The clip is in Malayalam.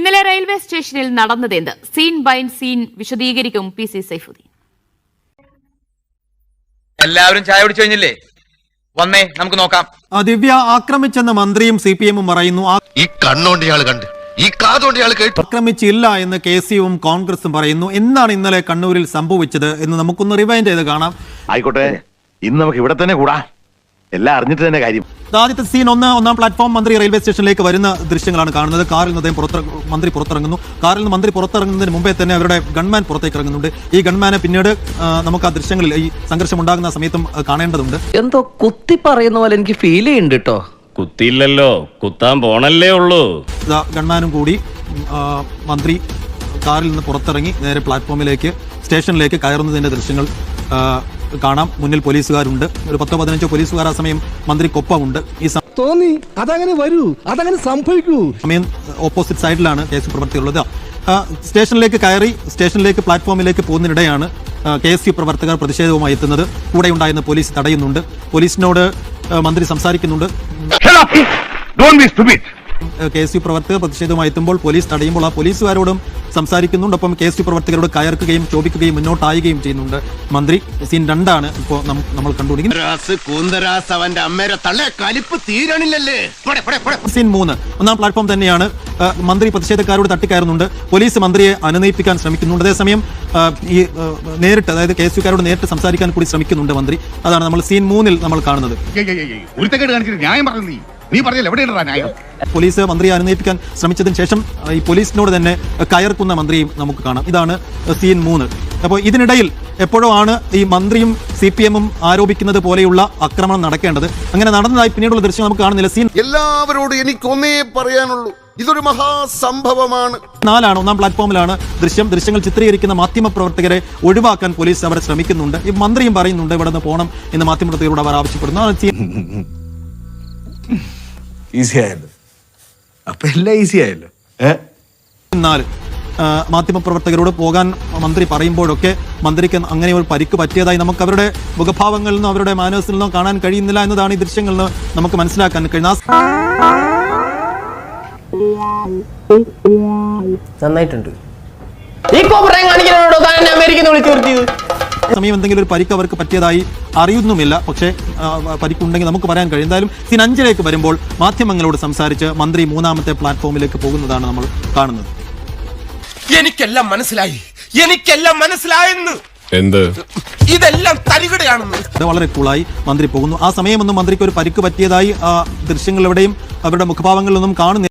ഇന്നലെ റെയിൽവേ സ്റ്റേഷനിൽ നടന്നതെന്ത്? സീൻ ബൈ സീൻ വിശദീകരിക്കും പി.സി. സൈഫുദ്ദീൻ. എല്ലാവരും ചായ കുടിച്ചു കഴിഞ്ഞില്ലേ? വന്നേ, നമുക്ക് നോക്കാം. ദിവ്യ ആക്രമിച്ചെന്ന് മന്ത്രിയും CPM-ഉം പറയുന്നു. ഈ കണ്ണോണ്ട് ഇയാൾ കണ്ട്, ഈ കാതോണ്ട് ഇയാൾ കേട്ടു. ആക്രമിച്ചില്ല എന്ന് KCU-വും കോൺഗ്രസും പറയുന്നു. എന്താണ് ഇന്നലെ കണ്ണൂരിൽ സംഭവിച്ചത് എന്ന് നമുക്കൊന്ന് റിവൈൻഡ് ചെയ്ത് കാണാം. ആയിക്കോട്ടെ, ഇന്ന് നമുക്ക് ഇവിടെ തന്നെ കൂടാ, എല്ലാം അറിഞ്ഞിട്ട് തന്നെ കാര്യം. ആദ്യത്തെ സീൻ ഒന്നാം പ്ലാറ്റ്ഫോം മന്ത്രി റെയിൽവേ സ്റ്റേഷനിലേക്ക് വരുന്ന ദൃശ്യങ്ങളാണ് കാണുന്നത്. കാറിൽ നിന്ന് മന്ത്രി പുറത്തിറങ്ങുന്നു. കാറിൽ നിന്ന് മന്ത്രി പുറത്തിറങ്ങുന്നതിന് മുമ്പേ തന്നെ അവരുടെ ഗൺമാൻ പുറത്തേക്ക് ഇറങ്ങുന്നുണ്ട്. ഈ ഗൺമാനെ പിന്നീട് നമുക്ക് ആ ദൃശ്യങ്ങളിൽ ഈ സംഘർഷം ഉണ്ടാകുന്ന സമയത്തും കാണേണ്ടതുണ്ട്. എന്തോ കുത്തി പറയുന്ന പോലെ എനിക്ക് ഫീൽ ചെയ്യുന്നുണ്ട് കേട്ടോ. കുത്തിയില്ലല്ലോ, കുത്താൻ പോണല്ലേ ഉള്ളൂ. ഗൺമാനും കൂടി മന്ത്രി കാറിൽ നിന്ന് പുറത്തിറങ്ങി നേരെ പ്ലാറ്റ്ഫോമിലേക്ക് സ്റ്റേഷനിലേക്ക് കയറുന്നതിന്റെ ദൃശ്യങ്ങൾ കാണാം. മുന്നിൽ പോലീസുകാരുണ്ട്. ഒരു 10-15 പോലീസുകാർ ആ സമയം മന്ത്രിക്കൊപ്പമുണ്ട്. ഈ തോന്നി അതങ്ങനെ വരൂ, അതങ്ങനെ സംഭവിക്കൂ. സമയം ഓപ്പോസിറ്റ് സൈഡിലാണ് KSU പ്രവർത്തകരുള്ളത്. സ്റ്റേഷനിലേക്ക് കയറി സ്റ്റേഷനിലേക്ക് പ്ലാറ്റ്ഫോമിലേക്ക് പോകുന്നതിനിടെയാണ് KSU പ്രവർത്തകർ പ്രതിഷേധവുമായി എത്തുന്നത്. കൂടെ ഉണ്ടായിരുന്ന പോലീസ് തടയുന്നുണ്ട്. പോലീസിനോട് മന്ത്രി സംസാരിക്കുന്നുണ്ട്. KSU പ്രവർത്തകർ പ്രതിഷേധവുമായി എത്തുമ്പോൾ പോലീസ് തടയുമ്പോൾ ആ പോലീസുകാരോടും സംസാരിക്കുന്നുണ്ട്. ഒപ്പം KSU പ്രവർത്തകരോട് കയർക്കുകയും ചോദിക്കുകയും മുന്നോട്ടായുകയും ചെയ്യുന്നുണ്ട് മന്ത്രി. സീൻ 2 ഇപ്പോൾ നമ്മൾ കണ്ടുകൊണ്ടിരിക്കുന്നത്. സീൻ 3 ഒന്നാം പ്ലാറ്റ്ഫോം തന്നെയാണ്. മന്ത്രി പ്രതിഷേധക്കാരോട് തട്ടിക്കയറുന്നുണ്ട്. പോലീസ് മന്ത്രിയെ അനുനയിപ്പിക്കാൻ ശ്രമിക്കുന്നുണ്ട്. അതേസമയം ഈ നേരിട്ട്, അതായത് KSUക്കാരോട് നേരിട്ട് സംസാരിക്കാൻ കൂടി ശ്രമിക്കുന്നുണ്ട് മന്ത്രി. അതാണ് നമ്മൾ സീൻ 3-ൽ നമ്മൾ കാണുന്നത്. പോലീസ് മന്ത്രിയെ അനുനയിപ്പിക്കാൻ ശ്രമിച്ചതിന് ശേഷം ഈ പോലീസിനോട് തന്നെ കയർക്കുന്ന മന്ത്രിയും നമുക്ക് കാണാം. ഇതാണ് സീൻ 3. അപ്പോൾ ഇതിനിടയിൽ എപ്പോഴോ ആണ് ഈ മന്ത്രിയും CPM-ഉം ആരോപിക്കുന്നത് പോലെയുള്ള ആക്രമണം നടക്കേണ്ടത്. അങ്ങനെ നടന്നതായി പിന്നീടുള്ള ദൃശ്യം നമുക്ക് കാണുന്നില്ല. സീൻ എല്ലാവരോടും എനിക്കൊന്നേ പറയാനുള്ളൂ, ഇതൊരു മഹാസംഭവമാണ്. 4 ഒന്നാം പ്ലാറ്റ്ഫോമിലാണ് ദൃശ്യങ്ങൾ ചിത്രീകരിക്കുന്ന മാധ്യമപ്രവർത്തകരെ ഒഴിവാക്കാൻ പോലീസ് അവരെ ശ്രമിക്കുന്നുണ്ട്. ഈ മന്ത്രിയും പറയുന്നുണ്ട് ഇവിടെ നിന്ന് പോകണം എന്ന് മാധ്യമപ്രവർത്തകരോട് അവർ ആവശ്യപ്പെടുന്നു. ഈസി ആയല്ലോ, അപ്പൊ എല്ലാം ഈസി ആയല്ലോ. എന്നാൽ മാധ്യമപ്രവർത്തകരോട് പോകാൻ മന്ത്രി പറയുമ്പോഴൊക്കെ മന്ത്രിക്ക് അങ്ങനെ ഒരു പരിക്ക് പറ്റിയതായി നമുക്ക് അവരുടെ മുഖഭാവങ്ങളിൽ നിന്നും അവരുടെ മാനേഴ്സിൽ നിന്നും കാണാൻ കഴിയുന്നില്ല എന്നതാണ് ഈ ദൃശ്യങ്ങളിൽ നിന്ന് നമുക്ക് മനസ്സിലാക്കാൻ കഴിയുന്നത്. നന്നായിട്ടുണ്ട്. സമയം എന്തെങ്കിലും ഒരു പരിക്ക് അവർക്ക് പറ്റിയതായി അറിയുന്നുമില്ല. പക്ഷേ പരിക്കുണ്ടെങ്കിൽ നമുക്ക് പറയാൻ കഴിയും. എന്തായാലും സീൻ 5-ലേക്ക് വരുമ്പോൾ മാധ്യമങ്ങളോട് സംസാരിച്ച് മന്ത്രി 3-ാമത്തെ പ്ലാറ്റ്ഫോമിലേക്ക് പോകുന്നതാണ് നമ്മൾ കാണുന്നത്. എനിക്കെല്ലാം മനസ്സിലായെന്ന്. എന്ത്? ഇതെല്ലാം തരികടയാണെന്ന്. അത് വളരെ കൂളായി മന്ത്രി പോകുന്നു. ആ സമയമൊന്നും മന്ത്രിക്ക് ഒരു പരിക്ക് പറ്റിയതായി ദൃശ്യങ്ങൾ എവിടെയും അവരുടെ മുഖഭാവങ്ങളിലൊന്നും കാണുന്നില്ല.